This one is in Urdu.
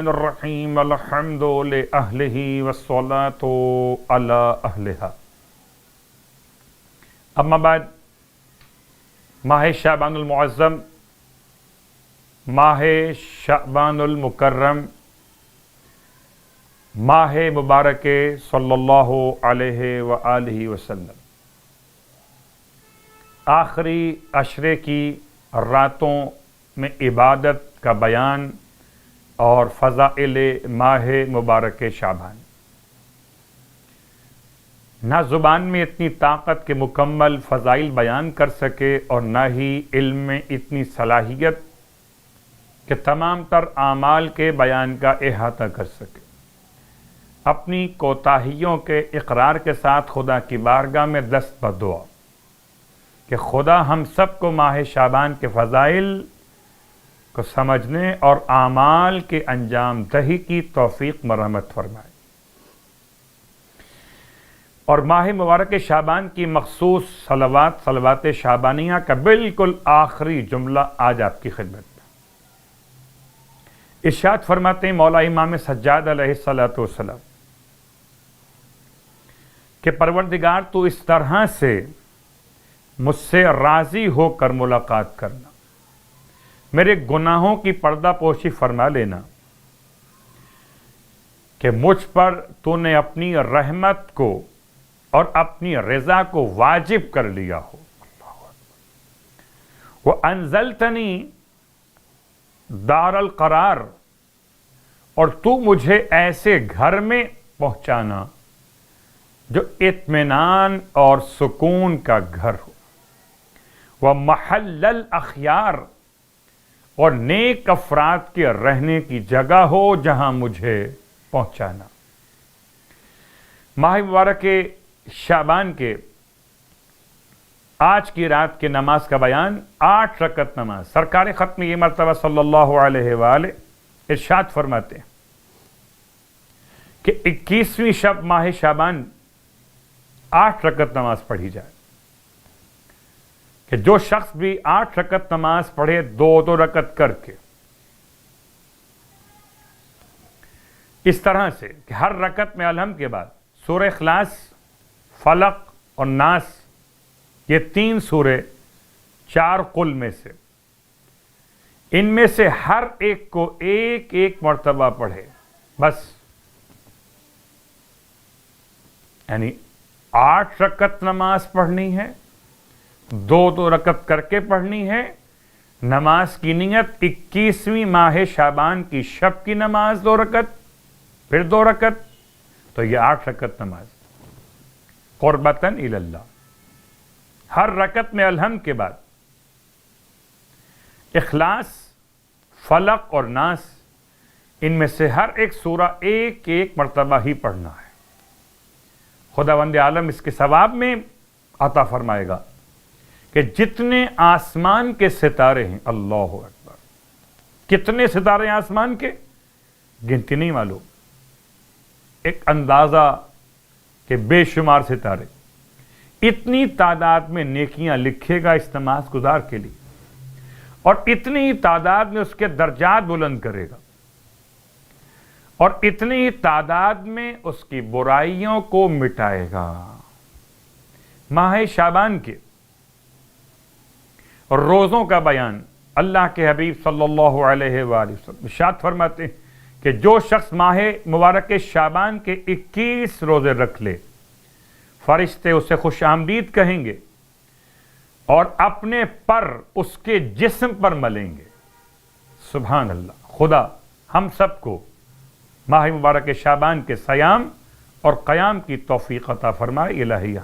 الرحیم الحمد لأہلہ والصلاة علی اہلہا۔ اما بعد، ماہ شعبان المعظم، ماہ شعبان المکرم، ماہ مبارک صلی اللہ علیہ وآلہ وسلم، آخری عشرے کی راتوں میں عبادت کا بیان اور فضائل ماہ مبارک شعبان۔ نہ زبان میں اتنی طاقت کے مکمل فضائل بیان کر سکے اور نہ ہی علم میں اتنی صلاحیت کہ تمام تر اعمال کے بیان کا احاطہ کر سکے۔ اپنی کوتاہیوں کے اقرار کے ساتھ خدا کی بارگاہ میں دست بدعا کہ خدا ہم سب کو ماہ شعبان کے فضائل کو سمجھنے اور اعمال کے انجام دہی کی توفیق مرحمت فرمائے۔ اور ماہ مبارک شعبان کی مخصوص صلوات شعبانیہ کا بالکل آخری جملہ آج آپ کی خدمت میں ارشاد فرماتے ہیں مولا امام سجاد علیہ السلام کہ پروردگار تو اس طرح سے مجھ سے راضی ہو کر ملاقات کرنا، میرے گناہوں کی پردہ پوشی فرما لینا کہ مجھ پر تو نے اپنی رحمت کو اور اپنی رضا کو واجب کر لیا ہو۔ وَأَنزَلْتَنِي دار القرار، اور تو مجھے ایسے گھر میں پہنچانا جو اطمینان اور سکون کا گھر ہو، وَمَحَلَّ الْأَخْيَارِ، اور نیک افراد کے رہنے کی جگہ ہو جہاں مجھے پہنچانا۔ ماہ مبارک شعبان کے آج کی رات کی نماز کا بیان، 8 رکعت نماز۔ سرکار ختم یہ مرتبہ صلی اللہ علیہ وآلہ ارشاد فرماتے ہیں کہ 21ویں شب ماہ شعبان 8 رکعت نماز پڑھی جائے، کہ جو شخص بھی 8 رکعت نماز پڑھے 2 رکعت کر کے، اس طرح سے کہ ہر رکعت میں الحمد کے بعد سورہ اخلاص، فلق اور ناس، یہ 3 سورے 4 قل میں سے، ان میں سے ہر ایک کو ایک مرتبہ پڑھے، بس یعنی 8 رکعت نماز پڑھنی ہے، 2 رکعت کر کے پڑھنی ہے۔ نماز کی نیت 21ویں ماہ شعبان کی شب کی نماز 2 رکعت، پھر 2 رکعت، تو یہ 8 رکعت نماز قربتاً الی اللہ۔ ہر رکعت میں الحمد کے بعد اخلاص، فلق اور ناس، ان میں سے ہر ایک سورہ ایک مرتبہ ہی پڑھنا ہے۔ خداوند عالم اس کے ثواب میں عطا فرمائے گا کہ جتنے آسمان کے ستارے ہیں، اللہ اکبر، کتنے ستارے ہیں آسمان کے، گنتی نہیں معلوم، ایک اندازہ کہ بے شمار ستارے، اتنی تعداد میں نیکیاں لکھے گا اس نماز گزار کے لیے، اور اتنی ہی تعداد میں اس کے درجات بلند کرے گا، اور اتنی ہی تعداد میں اس کی برائیوں کو مٹائے گا۔ ماہ شعبان کے روزوں کا بیان اللہ کے حبیب صلی اللہ علیہ وآلہ وسلم ارشاد فرماتے ہیں کہ جو شخص ماہ مبارک شعبان کے 21 روزے رکھ لے، فرشتے اسے خوش آمدید کہیں گے اور اپنے پر اس کے جسم پر ملیں گے۔ سبحان اللہ۔ خدا ہم سب کو ماہ مبارک شعبان کے صیام اور قیام کی توفیق عطا فرمائے۔ الہیہ